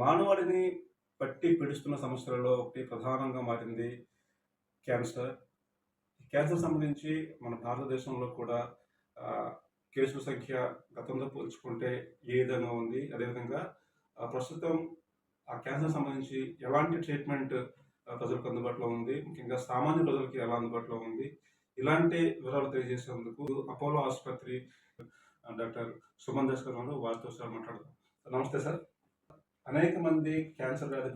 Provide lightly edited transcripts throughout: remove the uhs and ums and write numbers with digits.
మానవాళిని పట్టి పీడిస్తున్న సమస్యలలో ఒకటి ప్రధానంగా మారింది క్యాన్సర్. క్యాన్సర్ సంబంధించి మన భారతదేశంలో కూడా ఆహ్, కేసుల సంఖ్య గతంతో పోల్చుకుంటే ఏ విధంగా ఉంది? అదేవిధంగా ప్రస్తుతం ఆ క్యాన్సర్ సంబంధించి ఎలాంటి ట్రీట్మెంట్ ప్రజలకు అందుబాటులో ఉంది? ముఖ్యంగా సామాన్య ప్రజలకి ఎలా అందుబాటులో ఉంది? ఇలాంటి వివరాలు తెలియజేసేందుకు అపోలో ఆసుపత్రి డాక్టర్ సుమన్ దాస్ గారు ఉన్నారు. వారితో సార్ మాట్లాడదాం. నమస్తే సార్. అనేక మంది క్యాన్సర్ వ్యాధి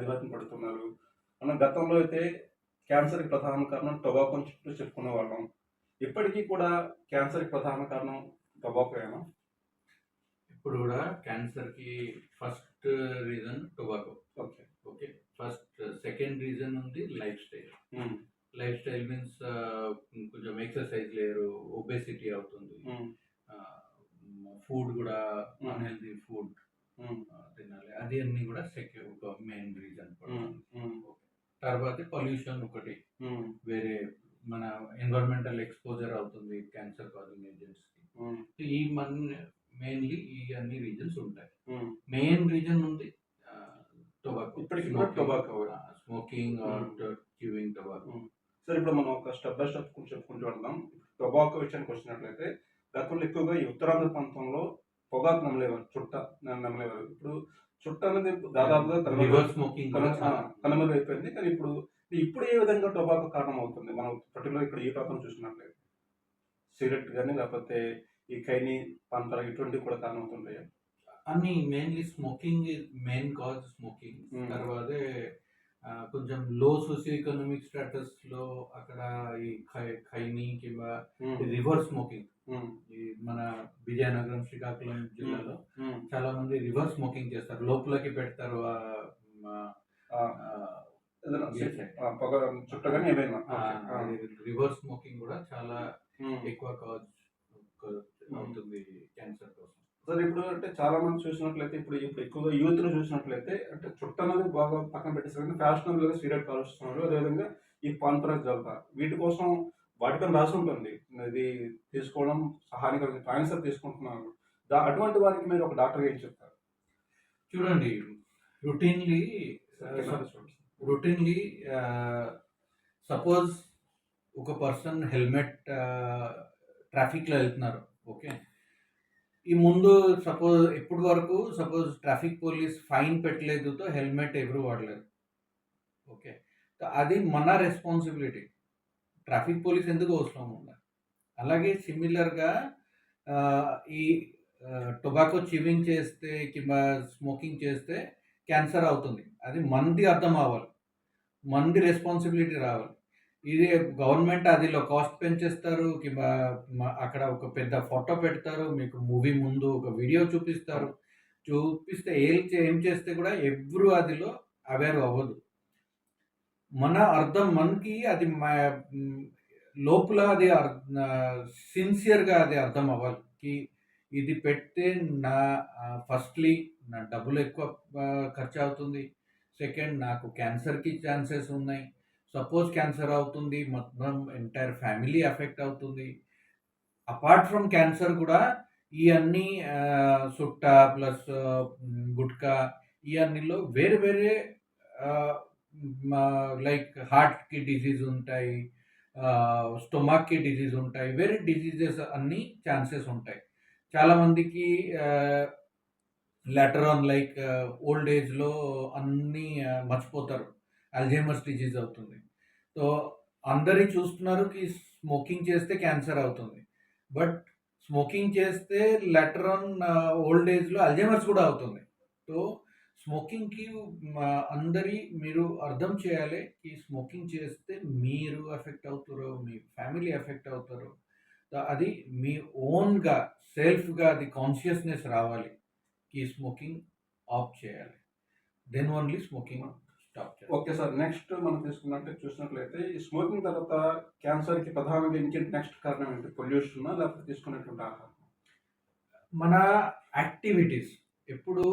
బారిన పడుతున్నారు. మనం గతంలో అయితే క్యాన్సర్‌కి ప్రధాన కారణం టొబాకో అని చెప్పుకునేవాళ్ళం. ఇప్పటికీ కూడా క్యాన్సర్‌కి ప్రధాన కారణం టొబాకోయేనా? ఇప్పుడు కూడా క్యాన్సర్‌కి first reason tobacco. Okay. Okay. Second reason ఉంది లైఫ్ స్టైల్. హ్మ్. లైఫ్ స్టైల్ మీన్స్ కొంచెం ఎక్సర్సైజ్ లేరు, ఒబెసిటీ అవుతుంది. హ్మ్. ఫుడ్ కూడా అన్‌హెల్తీ ఫుడ్ హ్మ్. తినాలి. అది అన్నీ కూడా ఒక మెయిన్ రీజన్ హ్మ్. పడుతుంది. హ్మ్. తర్వాత పొల్యూషన్ ఒకటి. హ్మ్. వేరే మన ఎన్విరాన్మెంటల్ ఎక్స్‌పోజర్ అవుతుంది క్యాన్సర్ కాజింగ్ ఏజెంట్స్‌కి. హ్మ్. ఈ మెయిన్‌లీ ఈ అన్ని రీజన్స్ ఉంటాయి. హ్మ్. మెయిన్ రీజన్ ఉంది టొబాకో. ఇప్పటికి కూడా tobacco. Smoking are chewing tobacco. హ్మ్. సార్ ఇప్పుడు మనం ఒక స్టెప్ బై స్టెప్ చెప్పుకుంటూ వెళ్దాం. టొబాకో విషయానికి వచ్చినట్లయితే గతంలో ఎక్కువగా ఈ ఉత్తరాంధ్ర ప్రాంతంలో పొగాకు నమిలేవారు. నమిలేవారు. ఇప్పుడు చుట్ట అనేది దాదాపుగా రివర్స్ స్మోకింగ్ కూడా చాలా కనుమరుగైపోయింది. కానీ ఇప్పుడు ఏ విధంగా టొబాకో కారణమవుతుంది? మనం పర్టిక్యులర్ ఇక్కడ ఈ ప్రాంతం చూసినట్లయితే. సిగరెట్ గాని లేకపోతే ఈ ఖైనీ, పాన్ పరాగ్ ఇటువంటివి కూడా కారణమవుతుంటాయా? అన్ని mainly smoking main cause smoking. హ్మ్. తర్వాతే కొంచెం లో సోషియో ఎకనామిక్ స్టేటస్‌లో అక్కడ ఈ ఖైనీ కింద హ్మ్. Reverse smoking. హ్మ్. ఈ మన విజయనగరం, శ్రీకాకుళం జిల్లాలో హ్మ్. చాలా మంది రివర్స్ స్మోకింగ్ చేస్తారు. లోపలికి పెడతారు. ఆ! ఏదైనా పొగ చుట్టగానే ఏదైనా. రివర్స్ స్మోకింగ్ కూడా చాలా హ్మ్. ఎక్కువ కాజ్ అవుతుంది క్యాన్సర్ కోసం. సార్ ఇప్పుడు అంటే చాలా మంది చూసినట్లయితే ఇప్పుడు ఇప్పుడు ఎక్కువగా యూత్‌లో చూసినట్లయితే అంటే చుట్టనేది బాగా పక్కన పెట్టేసారు కానీ ఫ్యాషనబుల్‌గా సిగరెట్ కాలుస్తున్నారు. అదేవిధంగా ఈ పాన్ పరాగ్ జల్తా. వీటి కోసం వాటిపైన రాసి ఉంటుంది. ఇది తీసుకోవడం హానికరం క్యాన్సర్ తీసుకుంటున్నారు. అటువంటి వారికి మీరు ఒక డాక్టర్‌గా ఏం చెప్తారు? చూడండి రొటీన్‌లీ చూడండి. రొటీన్‌లీ సపోజ్ ఒక పర్సన్ హెల్మెట్ ట్రాఫిక్‌లో వెళ్తున్నారు. ఓకే. ఈ ముందు సపోజ్ ట్రాఫిక్ పోలీస్ ఫైన్ పెట్టలేదు హెల్మెట్ ఎవరు వాడలేరు. ఓకే. అది మన రెస్పాన్సిబిలిటీ. ట్రాఫిక్ పోలీస్ ఎందుకు అవసరం ఉండాలి. అలాగే సిమిలర్‌గా ఈ టొబాకో చ్యూయింగ్ చేస్తే కింద స్మోకింగ్ చేస్తే క్యాన్సర్ అవుతుంది. అది మనది అర్థం అవ్వాలి. మనది రెస్పాన్సిబిలిటీ రావాలి. ఇది గవర్నమెంట్ అదిలో కాస్ట్ పెంచేస్తారు. అక్కడ ఒక పెద్ద ఫోటో పెడతారు. మీకు మూవీ ముందు ఒక వీడియో చూపిస్తారు. చూపిస్తే ఏం చేస్తే కూడా ఎవ్వరు అదిలో అవేర్ అవ్వదు. మనకి అది లోపల అది సిన్సియర్‌గా అది అర్థం అవ్వాలి. ఇది పెడితే ఫస్ట్‌లీ నా డబ్బులు ఎక్కువ ఖర్చవుతుంది. సెకండ్ నాకు క్యాన్సర్‌కి ఛాన్సెస్ ఉన్నాయి. సపోజ్ క్యాన్సర్ అవుతుంది మొత్తం ఎంటైర్ ఫ్యామిలీ ఎఫెక్ట్ అవుతుంది. అపార్ట్ ఫ్రమ్ క్యాన్సర్ కూడా ఇయన్నీ సుట్ట ప్లస్ గుట్కా ఇయన్నీలో వేరే వేరే లైక్ హార్ట్‌కి డిసీజ్ ఉంటాయి. స్టొమక్‌కి డిసీజ్ ఉంటాయి. వేరే డిసీజెస్ అన్నీ ఛాన్సెస్ ఉంటాయి. చాలామందికి లేటర్ ఆన్ లైక్ ఓల్డ్ ఏజ్‌లో అన్నీ మర్చిపోతారు. అల్జైమర్స్ డిసీజ్ అవుతుంది. సో అందరూ చూస్తున్నారు స్మోకింగ్ చేస్తే క్యాన్సర్ అవుతుంది. బట్ స్మోకింగ్ చేస్తే లేటర్ ఆన్ ఓల్డ్ ఏజ్‌లో అల్జైమర్స్ కూడా అవుతుంది. సో స్మోకింగ్‌కి మీరు అర్థం చేయాలి. స్మోకింగ్ చేస్తే మీరు ఎఫెక్ట్ అవుతారు. మీ ఫ్యామిలీ ఎఫెక్ట్ అవుతారు. అది మీ ఓన్‌గా సెల్ఫ్‌గా అది కాన్షియస్‌నెస్ రావాలి. స్మోకింగ్ ఆఫ్ చేయాలి. దెన్ ఓన్లీ స్మోకింగ్ స్టాప్ చేయాలి. Okay sir. నెక్స్ట్ మనం చూసినట్లయితే ఈ స్మోకింగ్ తర్వాత క్యాన్సర్‌కి ప్రధానంగా నెక్స్ట్ కారణం ఏంటి? పొల్యూషనా లేకపోతే తీసుకునేటువంటి ఆహారం? మన యాక్టివిటీస్. ఇప్పుడు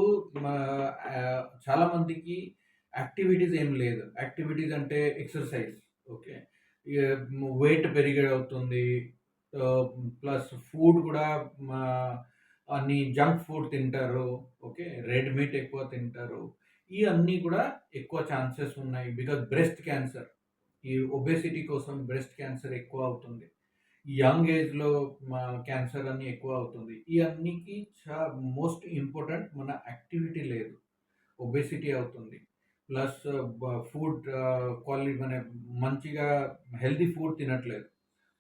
చాలా మందికి యాక్టివిటీస్ ఏం లేదు. యాక్టివిటీస్ అంటే ఎక్సర్సైజ్. ఓకే. వెయిట్ పెరిగే అవుతుంది. ప్లస్ ఫుడ్ కూడా అన్ని జంక్ ఫుడ్ తింటారు. ఓకే. రెడ్ మీట్ ఎక్కువ తింటారు. ఇయన్నీ కూడా ఎక్కువ ఛాన్సెస్ ఉన్నాయి. బికాజ్ బ్రెస్ట్ క్యాన్సర్, ఈ ఒబేసిటీ కోసం బ్రెస్ట్ క్యాన్సర్ ఎక్కువ అవుతుంది. యంగ్ ఏజ్‌లో క్యాన్సర్ అని ఎక్కువ అవుతుంది. ఈ అన్నికి మోస్ట్ ఇంపార్టెంట్ మన యాక్టివిటీ లేదు. ఒబేసిటీ అవుతుంది. ప్లస్ ఫుడ్ క్వాలిటీ మన మంచిగా హెల్తీ ఫుడ్ తినట్లేదు.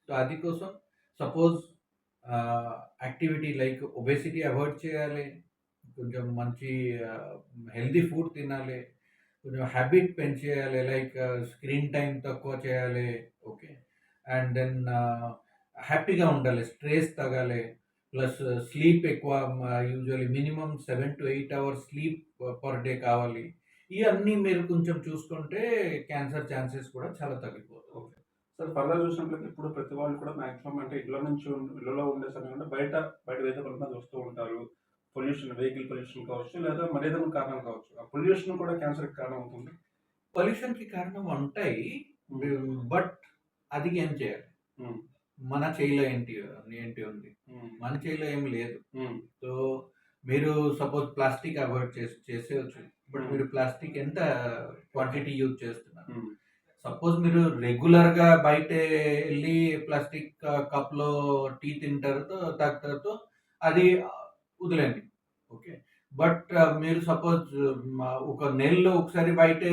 సో, అది కోసం suppose activity like obesity avoid చేయాలి. కొంచెం మంచి హెల్తీ ఫుడ్ తినాలి. కొంచెం హ్యాబిట్ పెంచేయాలి. లైక్ స్క్రీన్ టైమ్ తక్కువ చేయాలి. ఓకే. అండ్ దెన్ హ్యాపీగా ఉండాలి. స్ట్రెస్ తగ్గాలి. ప్లస్ స్లీప్ ఎక్కువ, usually minimum 7-8 hours sleep per day కావాలి. ఇయన్నీ మీరు కొంచెం చూసుకుంటే క్యాన్సర్ ఛాన్సెస్ కూడా చాలా తగ్గిపోతాయి. ఓకే. సార్ ఫర్దర్ చూసినట్లయితే ఇప్పుడు ప్రతి వాళ్ళు కూడా మాక్సిమం అంటే ఇళ్లలో ఉండే సమయంలో బయట వేరే పనుల మీద వస్తూ ఉంటారు. పొల్యూషన్, వెహికల్ పొల్యూషన్ కావచ్చు, లేదా మరేదైనా కారణం కావచ్చు. ఆ పొల్యూషన్ కూడా క్యాన్సర్‌కి కారణం అవుతుంది. పొల్యూషన్‌కి కారణం ఉంటాయి. బట్ అది ఏం చేయాలి? హ్మ్. మన చేయిలో ఏంటి ఉంది? హ్మ్. మన చేయిలో ఏమి లేదు. హ్మ్. సో, మీరు సపోజ్ ప్లాస్టిక్ అవాయిడ్ చేసేయొచ్చు. బట్ హ్మ్. మీరు ప్లాస్టిక్ ఎంత క్వాంటిటీ యూజ్ చేస్తున్నారు? హ్మ్. సపోజ్ మీరు రెగ్యులర్‌గా బయటే ఎళ్లి ప్లాస్టిక్ కప్‌లో టీ తాగుతారు. అది వదిలేయండి. ఓకే. బట్ మీరు సపోజ్ ఒక నెలలో ఒకసారి బయటే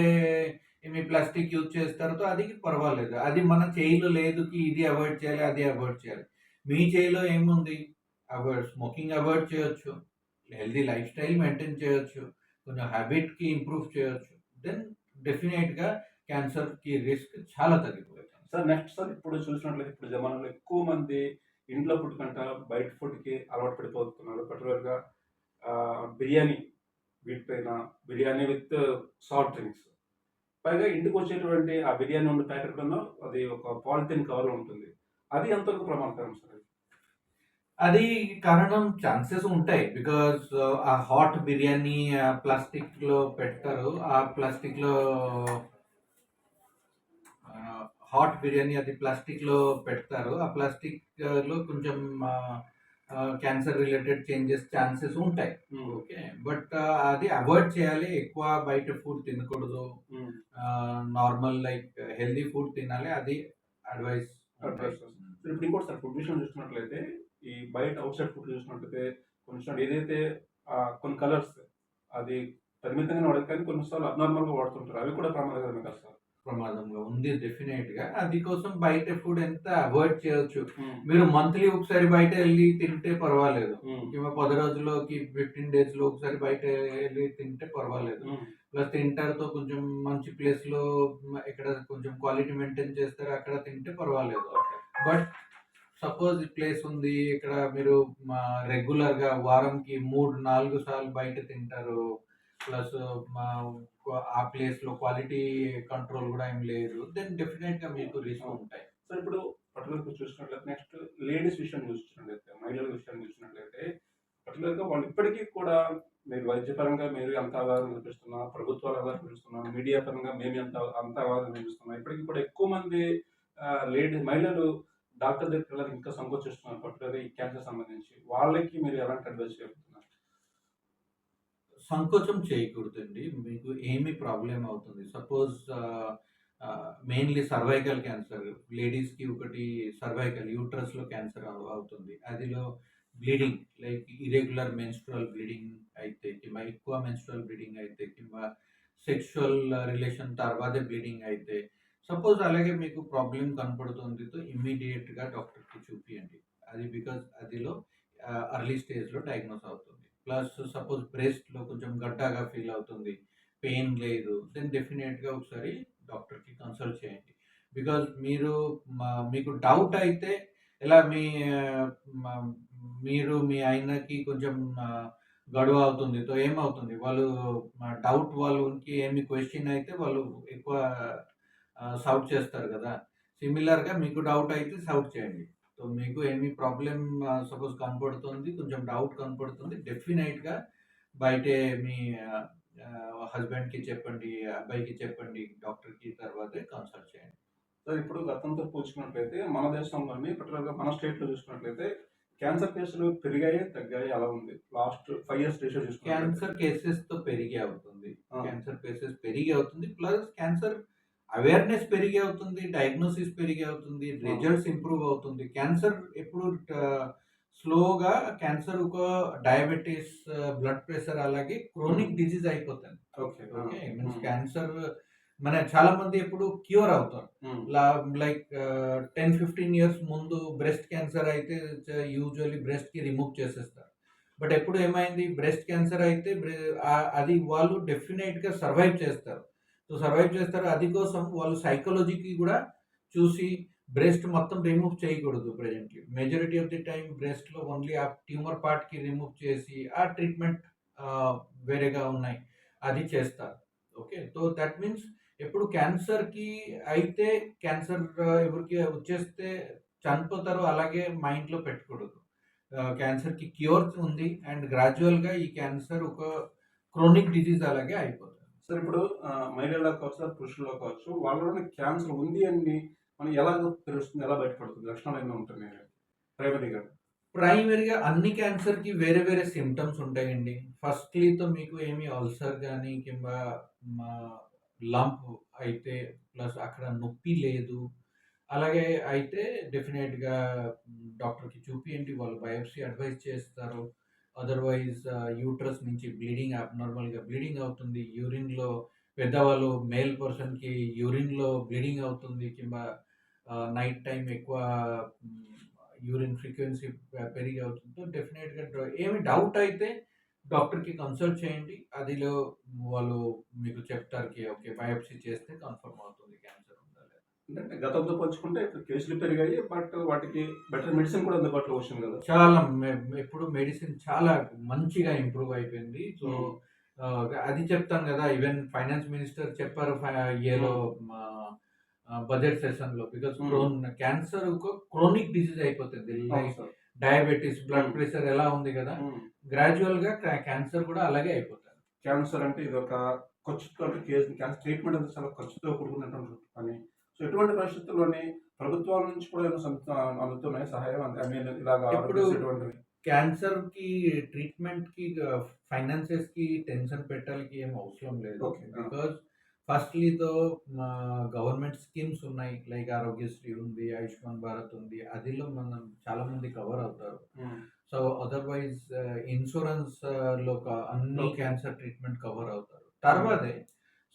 మీ ప్లాస్టిక్ యూజ్ చేస్తారో అది పర్వాలేదు. అది మన చేయిలో లేదు ఇది అవాయిడ్ చేయాలి, అది అవాయిడ్ చేయాలి. మీ చేయిలో ఏముంది? స్మోకింగ్ అవాయిడ్ చేయొచ్చు. హెల్తీ లైఫ్ స్టైల్ మెయింటైన్ చేయొచ్చు. కొంచెం హ్యాబిట్‌కి ఇంప్రూవ్ చేయొచ్చు. దెన్ డెఫినెట్‌గా క్యాన్సర్‌కి రిస్క్ చాలా తగ్గిపోతుంది. సార్ నెక్స్ట్ సార్ ఇప్పుడు చూసినట్లయితే ఇప్పుడు జమానాలో ఎక్కువ మంది ఇంట్లో ఫుడ్ కంట బయట ఫుడ్‌కి అలవాటు పడిపోతున్నారు. పర్టిక్యులర్‌గా బిర్యానీ వీటిపైన బిర్యానీ విత్ సాఫ్ట్ డ్రింక్స్. పైగా ఇంటికొచ్చేటువంటి ఆ బిర్యానీ ఉన్న ప్యాకెట్ కూడాను అది ఒక పాలిథీన్ కవర్‌లో ఉంటుంది. అది ఎంతవరకు ప్రమాదకరం సార్ అది? అది కారణం ఛాన్సెస్ ఉంటాయి. బికాజ్ ఆ హాట్ బిర్యానీ ప్లాస్టిక్‌లో పెడతారు. ఆ ప్లాస్టిక్‌లో హాట్ బిర్యానీ అది ప్లాస్టిక్‌లో పెడతారు. ఆ ప్లాస్టిక్‌లో కొంచెం క్యాన్సర్ రిలేటెడ్ ఛాన్సెస్ ఉంటాయి. హ్మ్. ఓకే. బట్ అది అవాయిడ్ చేయాలి. ఎక్కువ బయట ఫుడ్ తినకూడదు. హ్మ్. నార్మల్ లైక్ హెల్తీ ఫుడ్ తినాలి. అది అడ్వైస్ ఉంటాయి. అడ్వైస్. ఇప్పుడు ఇంకోటి సార్ ఫుడ్ విషయం చూసుకున్నట్లయితే ఈ బయట ఔట్ సైడ్ ఫుడ్ చూసినట్లయితే కొంచెం ఏదైతే కొన్ని కలర్స్ అది పరిమితంగానే వాడతారు కానీ కొన్నిసార్లు అబ్నార్మల్‌గా వాడుతుంటారు. అవి కూడా ప్రమాదకరమే కదా సార్? ప్రమాదంగా ఉంది డెఫినెట్‌గా. అది కోసం బయట ఫుడ్ ఎంత అవాయిడ్ చేయొచ్చు. హ్మ్. మీరు మంత్లీ ఒకసారి బయట ఎళ్లి తింటే పర్వాలేదు. హ్మ్. ముఖ్యంగా 10 రోజుల్లోకి 15 డేస్‌లో ఒకసారి బయట ఎళ్లి తింటే పర్వాలేదు. హ్మ్. ప్లస్ ఇంటర్‌తో కొంచెం మంచి ప్లేస్‌లో ఎక్కడ కొంచెం క్వాలిటీ మెయింటైన్ చేస్తారో అక్కడ తింటే పర్వాలేదు. ఓకే. బట్ సపోజ్ ఈ ప్లేస్ ఉంది. ఇక్కడ మీరు రెగ్యులర్‌గా వారంకి 3, 4 సార్లు బయట తింటారు. ప్లస్ మా ఆ ప్లేస్‌లో క్వాలిటీ కంట్రోల్ గూడా ఏం లేదు. దెన్ డెఫినెట్‌గా మీకు రిస్క్ అవును. ఉంటాయి. సో, ఇప్పుడు పర్టిక్యులర్‌గా చూసినట్లయితే నెక్స్ట్ లేడీస్ విషయాన్ని చూసినట్లయితే, మహిళల విషయాన్ని చూసినట్లయితే పర్టిక్యులర్‌గా వాళ్ళు ఇప్పటికీ కూడా మీరు వైద్యపరంగా మీరు ఎంత అవగాహన చూపిస్తున్నా, ప్రభుత్వాలు అవగాహన చూపిస్తున్నా, మీడియా పరంగా మేము అంత అవగాహన చూపిస్తున్నాం. ఇప్పటికి కూడా ఎక్కువ మంది మహిళలు డాక్టర్ దగ్గరికి వెళ్ళడానికి ఇంకా సంకోచిస్తున్నారు. పర్టిక్యులర్‌గా ఈ క్యాన్సర్ సంబంధించి. వాళ్ళకి మీరు ఎలాంటి అడ్వైస్ చెప్తున్నారు? సంకోచం చేయకూడదండి. మీకు ఏమి ప్రాబ్లమ్ అవుతుంది. Suppose mainly cervical cancer. లేడీస్‌కి ఒకటి సర్వైకల్ యూట్రస్‌లో క్యాన్సర్ అవుతుంది. అదిలో bleeding like irregular menstrual bleeding అయితే ఎక్కువ మెన్స్ట్రుయల్ బ్లీడింగ్ అయితే సెక్షువల్ రిలేషన్ తర్వాతే బ్లీడింగ్ అయితే సపోజ్ అలాగే మీకు ప్రాబ్లమ్ కనపడుతుంది. ఇమ్మీడియేట్‌గా డాక్టర్‌కి చూపియండి. అది బికాజ్ అదిలో ఎర్లీ స్టేజ్‌లో డయాగ్నోస్ అవుతుంది. ప్లస్ సపోజ్ బ్రెస్ట్‌లో కొంచెం గడ్డగా ఫీల్ అవుతుంది. పెయిన్ లేదు. దెన్ డెఫినిట్‌గా ఒకసారి డాక్టర్‌కి కన్సల్ట్ చేయండి. బికాజ్ మీకు డౌట్ అయితే ఎలా ఆహ్, మ మీరు మీ ఆయనకి కొంచెం గొడవ అవుతుంది. ఏమవుతుంది వాళ్ళు వాళ్ళకి ఏమి క్వెషన్ అయితే వాళ్ళు ఎక్కువ షౌట్ చేస్తారు గదా! సిమిలర్‌గా మీకు డౌట్ అయితే షౌట్ చేయండి. సో, మీకు ఏమి ప్రాబ్లమ్ సపోజ్ కనపడుతుంది. కొంచెం డౌట్ కనపడుతుంది. డెఫినెట్‌గా బయటే మీ హస్బెండ్‌కి చెప్పండి, అబ్బాయికి చెప్పండి, డాక్టర్‌కి తర్వాతే కన్సల్ట్ చేయండి. సార్ ఇప్పుడు గతంతో పోల్చుకున్నట్లయితే మన దేశంలోని పర్టిక్యులర్‌గా మన స్టేట్‌లో చూసుకున్నట్లయితే క్యాన్సర్ కేసులు పెరిగాయి, తగ్గాయి అలా ఉంది. లాస్ట్ 5 ఇయర్స్ రేషియో చూసుకున్నట్లయితే. క్యాన్సర్ కేసెస్‌తో పెరిగే అవుతుంది. ఆ! క్యాన్సర్ కేసెస్ పెరిగే అవుతుంది. ప్లస్ క్యాన్సర్ అవేర్‌నెస్ పెరిగే అవుతుంది. డయాగ్నోసిస్ పెరిగే అవుతుంది. ఆ! రిజల్ట్స్ ఇంప్రూవ్ అవుతుంది. క్యాన్సర్ ఎప్పుడు స్లోగా క్యాన్సర్ ఒక డయాబెటిస్, బ్లడ్ ప్రెషర్ అలాగే క్రోనిక్ డిసీజ్ అయిపోతుంది. ఓకే. ఆ! ఓకే. మీన్స్ హ్మ్. క్యాన్సర్ మన చాలా మంది ఎప్పుడు క్యూర్ అవుతారు. హ్మ్. లైక్ 10, 15 ఇయర్స్ ముందు బ్రెస్ట్ క్యాన్సర్ అయితే యూజువల్లీ బ్రెస్ట్‌కి రిమూవ్ చేసేస్తారు. బట్ ఎప్పుడు ఏమైంది బ్రెస్ట్ క్యాన్సర్ అయితే అది వాళ్ళు డెఫినెట్‌గా సర్వైవ్ చేస్తారు. సో, సర్వైవ్ చేస్తారు. అది కోసం వాళ్ళు సైకాలజీకి గూడా చూసి బ్రెస్ట్ మొత్తం రిమూవ్ చేయకూడదు presently. Majority of the time బ్రెస్ట్‌లో ఓన్లీ ఆ ట్యూమర్ పార్ట్‌కి రిమూవ్ చేసి ఆ ట్రీట్మెంట్ ఆహ్, వేరేగా ఉన్నాయి. అది చేస్తారు. ఓకే. సో, దట్ మీన్స్ ఎప్పుడు క్యాన్సర్‌కి అయితే క్యాన్సర్ ఎవరికి వచ్చేస్తే చనిపోతారో అలాగే మైండ్‌లో పెట్టుకూడదు. క్యాన్సర్‌కి క్యూర్ ఉంది అండ్ గ్రాడ్యుయల్‌గా ఈ క్యాన్సర్ ఒక క్రోనిక్ డిసీజ్ అలాగే అయిపోతుంది. సార్ ఇప్పుడు మహిళల్లో కావచ్చు, పురుషుల్లో కావచ్చు వాళ్ళలోనే క్యాన్సర్ ఉంది అని మనం ఎలా తెలుస్తుంది? ఎలా బయటపడుతుంది? లక్షణాలు ఏమైనా ఉంటున్నాయా ప్రైమరీగా? ప్రైమరీగా అన్ని క్యాన్సర్‌కి వేరే వేరే సింప్టమ్స్ ఉంటాయండి. ఫస్ట్‌లీతో మీకు ఏమి అల్సర్ గాని కింబా మా లంప్ అయితే ప్లస్ అక్కడ నొప్పి లేదు. అలాగే అయితే డెఫినిట్‌గా డాక్టర్‌కి చూపియండి. వాళ్ళు బయాప్సీ అడ్వైస్ చేస్తారు. అదర్‌వైజ్ యూట్రస్ నుంచి బ్లీడింగ్ అబ్‌నార్మల్‌గా బ్లీడింగ్ అవుతుంది. యూరిన్‌లో పెద్దవాళ్ళు మేల్ పర్సన్‌కి యూరిన్‌లో బ్లీడింగ్ అవుతుంది. కింబా నైట్ టైమ్ ఎక్కువ హ్మ్, యూరిన్ ఫ్రీక్వెన్సీ పెరిగి అవుతుంది. సో, డెఫినిట్‌గా ఏమి డౌట్ అయితే డాక్టర్‌కి కన్సల్ట్ చేయండి. అదిలో వాళ్ళు మీకు చెప్తారు ఓకే. బయాప్సీ చేస్తే కన్ఫర్మ్ అవుతుంది క్యాన్సర్ ఉందా లేదా. అంటే గతంతో పోల్చుకుంటే ఇప్పుడు కేసులు పెరిగాయి. బట్ వాటికి బెటర్ మెడిసిన్ కూడా అందుబాటులో వచ్చింది కదా! చాలా ఇప్పుడు మెడిసిన్ చాలా మంచిగా ఇంప్రూవ్ అయిపోయింది. సో, హ్మ్. అది చెప్తాను గదా! ఈవెన్ ఫైనాన్స్ మినిస్టర్ చెప్పారు ఏలో హ్మ్. మా బడ్జెట్ సెషన్‌లో బికాజ్ హ్మ్. క్యాన్సర్ ఒక క్రోనిక్ డిసీజ్ అయిపోతుంది. అవును లైక్ సార్. డయాబెటిస్, బ్లడ్ హ్మ్. ప్రెషర్ ఎలా ఉంది గదా! హ్మ్. గ్రాడ్యుయల్‌గా క్యాన్సర్ కూడా అలాగే అయిపోతది. క్యాన్సర్ అంటే ఇదొక ఖర్చుతో అంటే క్యాన్సర్ ట్రీట్మెంట్ అనేది చాలా ఖర్చుతో కూడుకున్నటువంటి పని. సో, ఇటువంటి పరిస్థితుల్లోని ప్రభుత్వాల నుంచి కూడా ఏమైనా అందుతున్నాయా సహాయం? ఐ మీన్ ఇలాగ ఇప్పుడు ఆరోగ్యశ్రీ ఇటువంటివి. క్యాన్సర్‌కి ట్రీట్మెంట్‌కి ఫైనాన్సెస్‌కి టెన్షన్ పెట్టాలికి ఏం అవసరం లేదు. ఓకే. ఆ! బికాజ్ ఫస్ట్‌లీతో మా గవర్నమెంట్ స్కీమ్స్ ఉన్నాయి. లైక్ ఆరోగ్యశ్రీ ఉంది, ఆయుష్మాన్ భారత్ ఉంది. అదిలో మనం చాలా మంది కవర్ అవుతారు. హ్మ్. సో, అదర్‌వైజ్ ఇన్స్యూరెన్స్‌లో అన్ని ఓకే. క్యాన్సర్ ట్రీట్మెంట్ కవర్ అవుతారు. హ్మ్. తర్వాతే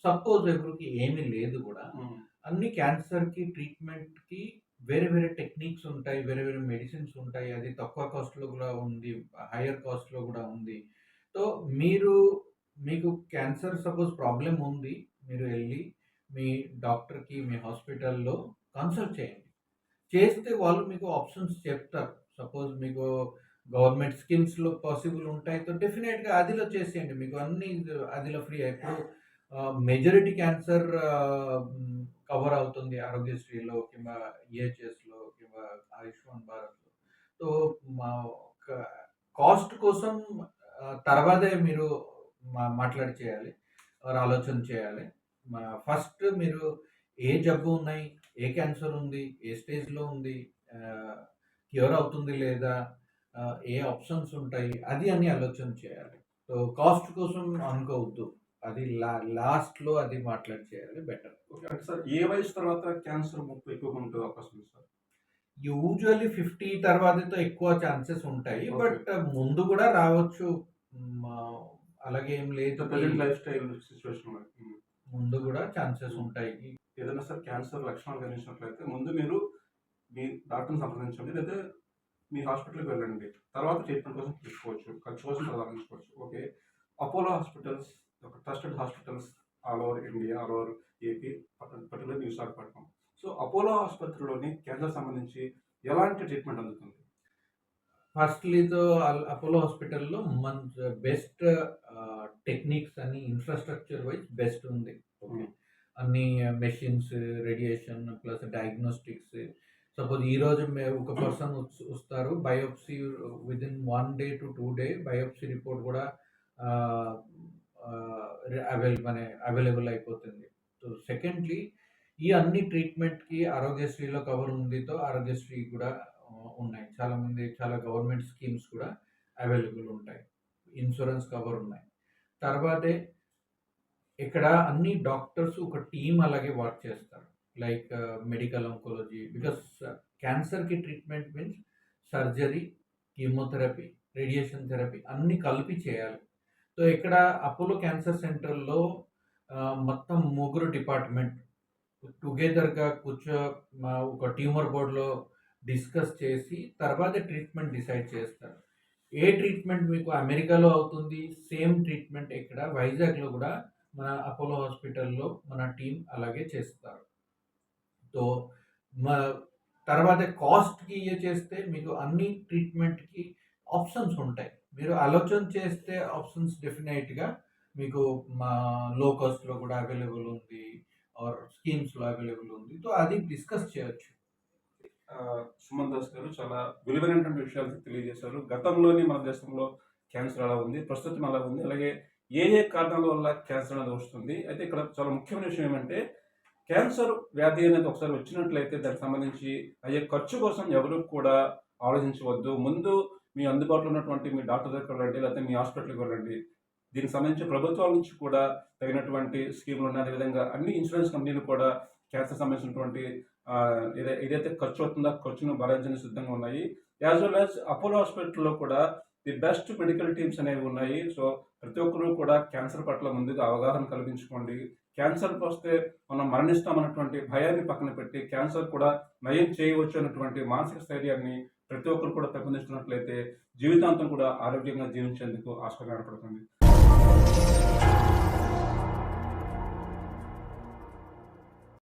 సపోజ్ ఎవరికి ఏమీ లేదు గూడా హ్మ్. అన్ని క్యాన్సర్‌కి ట్రీట్మెంట్‌కి వేరే వేరే టెక్నిక్స్ ఉంటాయి. వేరే వేరే మెడిసిన్స్ ఉంటాయి. అది తక్కువ కాస్ట్‌లో గూడా ఉంది. హైయర్ కాస్ట్‌లో గూడా ఉంది. సో, మీరు మీకు క్యాన్సర్ సపోజ్ ప్రాబ్లమ్ ఉంది. మీరు ఎళ్లి మీ డాక్టర్‌కి, మీ హాస్పిటల్‌లో కన్సల్ట్ చేయండి. చేస్తే వాళ్ళు మీకు ఆప్షన్స్ చెప్తారు. సపోజ్ మీకు గవర్నమెంట్ స్కీమ్స్‌లో పాసిబుల్ ఉంటాయి. సో, డెఫినిట్‌గా అదిలో చేసేయండి. మీకు అన్నీ అదిలో ఫ్రీ. ఇప్పుడు మెజారిటీ క్యాన్సర్ కవర్ అవుతుంది ఆరోగ్యశ్రీలో కింబా ఈహెచ్ఎస్‌లో కింబా ఆయుష్మాన్ భారత్‌లో. సో, మా క కాస్ట్ కోసం తర్వాతే మీరు మాట్లాడి చేయాలి. ఆర్ ఆలోచన చేయాలి. ఫస్ట్ మీరు ఏ జబ్బు ఉన్నాయి? ఏ క్యాన్సర్ ఉంది? ఏ స్టేజ్‌లో ఉంది? ఆహ్, క్యూర్ అవుతుంది లేదా? ఏ ఆప్షన్స్ ఉంటాయి? అది అని ఆలోచన చేయాలి. సో, కాస్ట్ కోసం అనుకోవద్దు. అది లాస్ట్‌లో అది మాట్లాడి చేయాలి బెటర్. ఓకే. అంటే సార్ ఏ వయసు తర్వాత క్యాన్సర్ ముప్పు ఎక్కువగా ఉండే అవకాశం ఉంది సార్? యూజువల్లీ 50 తర్వాతతో ఎక్కువ ఛాన్సెస్ ఉంటాయి. ఓకే. బట్ ముందు గూడా రావచ్చు. హ్మ్. అలాగే ఏం లేదు సో, కి ప్రెజెంట్ లైఫ్ స్టైల్ సిట్యుయేషన్‌లో. హ్మ్. ముందు గూడా ఛాన్సెస్ హ్మ్. ఉంటాయి. ఏదైనా సరే క్యాన్సర్ లక్షణాలు గమనించినట్లయితే ముందు మీరు మీ డాక్టర్‌ని సంప్రదించండి. లేదా మీ హాస్పిటల్‌కి వెళ్ళండి. తర్వాత ట్రీట్మెంట్ కోసం తీసుకోవచ్చు. ఖర్చు కోసం ప్రారంభించుకోవచ్చు. ఓకే. అపోలో హాస్పిటల్స్ ఒక trusted hospitals all over India, all over AP, particularly Visakhapatnam. So, Apollo ఆసుపత్రిలోని క్యాన్సర్ సంబంధించి ఎలాంటి ట్రీట్మెంట్ అందుతుంది? ఫస్ట్‌లీతో అపోలో హాస్పిటల్‌లో బెస్ట్ టెక్నిక్స్ అని ఇన్‌ఫ్రాస్ట్రక్చర్ వైస్ బెస్ట్ ఉంది. ఓకే. హ్మ్. అన్ని machines, radiation plus diagnostics. Suppose ఈరోజు ఒక పర్సన్ వస్తారు. Biopsy within 1 day to 2 day biopsy report గూడా ఆహ్, ఆహ్, అవైలబుల్ అయిపోతుంది. సో, సెకండ్‌లీ ఈ అన్ని ట్రీట్మెంట్‌కి ఆరోగ్యశ్రీలో కవర్ ఉందితో ఆరోగ్యశ్రీ కూడా ఉన్నాయి. చాలామంది చాలా గవర్నమెంట్ స్కీమ్స్ కూడా అవైలబుల్ ఉంటాయి. ఇన్సూరెన్స్ కవర్ ఉన్నాయి. తర్వాతే ఇక్కడ అన్ని డాక్టర్స్ ఒక టీమ్ అలాగే వర్క్ చేస్తారు. లైక్ మెడికల్ ఆంకాలజీ బికాస్ క్యాన్సర్‌కి treatment means surgery, chemotherapy, radiation therapy అన్నీ కలిపి చేయాలి. సో, ఇక్కడ అపోలో క్యాన్సర్ సెంటర్‌లో మొత్తం ముగ్గురు డిపార్ట్‌మెంట్ టుగెదర్‌గా ఒక ట్యూమర్ బోర్డ్‌లో డిస్కస్ చేసి తర్వాత ట్రీట్మెంట్ డిసైడ్ చేస్తారు. ఏ ట్రీట్మెంట్ మీకు అమెరికాలో అవుతుంది, సేమ్ ట్రీట్మెంట్ ఇక్కడ వైజాగ్‌లో కూడా మన అపోలో హాస్పిటల్‌లో మన టీమ్ అలాగే చేస్తారు. సో, మ తర్వాత కాస్ట్‌కి చేస్తే మీకు అన్ని ట్రీట్మెంట్‌కి ఆప్షన్స్ ఉంటాయి. మీరు ఆలోచన చేస్తే ఆప్షన్స్ డెఫినెట్‌గా మీకు మా లో కాస్ట్‌లో కూడా అవైలబుల్ ఉంది. ఆర్ స్కీమ్స్‌లో అవైలబుల్ ఉంది. సో, అది డిస్కస్ చేయొచ్చు. సుమన్ దాస్ గారు చాలా విలువైనటువంటి విషయాలు తెలియజేశారు. గతంలోని మన దేశంలో క్యాన్సర్ ఎలా ఉంది, ప్రస్తుతం ఎలా ఉంది, అలాగే ఏ కారణాల వల్ల క్యాన్సర్ అనేది వస్తుంది. అయితే ఇక్కడ చాలా ముఖ్యమైన విషయం ఏమంటే క్యాన్సర్ వ్యాధి అనేది ఒకసారి వచ్చినట్లయితే దానికి సంబంధించి అయ్యే ఖర్చు కోసం ఎవరు కూడా ఆలోచించవద్దు. ముందు మీ అందుబాటులో ఉన్నటువంటి మీ డాక్టర్ దగ్గరికి వెళ్ళండి, లేకపోతే మీ హాస్పిటల్‌కి వెళ్ళండి. దీనికి సంబంధించి ప్రభుత్వాల నుంచి కూడా తగినటువంటి స్కీములు ఉన్నాయి. అదేవిధంగా అన్ని ఇన్సూరెన్స్ కంపెనీలు కూడా క్యాన్సర్ సంబంధించినటువంటి ఏదైతే ఖర్చు అవుతుందో ఆ ఖర్చును భరించడానికి సిద్ధంగా ఉన్నాయి. యాజ్ వెల్ యాజ్ అపోలో హాస్పిటల్‌లో కూడా ది బెస్ట్ మెడికల్ టీమ్స్ అనేవి ఉన్నాయి. సో, ప్రతి ఒక్కరు కూడా క్యాన్సర్ పట్ల ముందుగా అవగాహన కల్పించుకోండి. క్యాన్సర్‌కి వస్తే మనం మరణిస్తామన్నటువంటి భయాన్ని పక్కన పెట్టి క్యాన్సర్ కూడా నయం చేయవచ్చు అన్నటువంటి మానసిక స్థైర్యాన్ని ప్రతి ఒక్కరు కూడా పెంపొందించుకున్నట్లయితే జీవితాంతం కూడా ఆరోగ్యంగా జీవించేందుకు ఆస్కారం ఏర్పడుతుంది.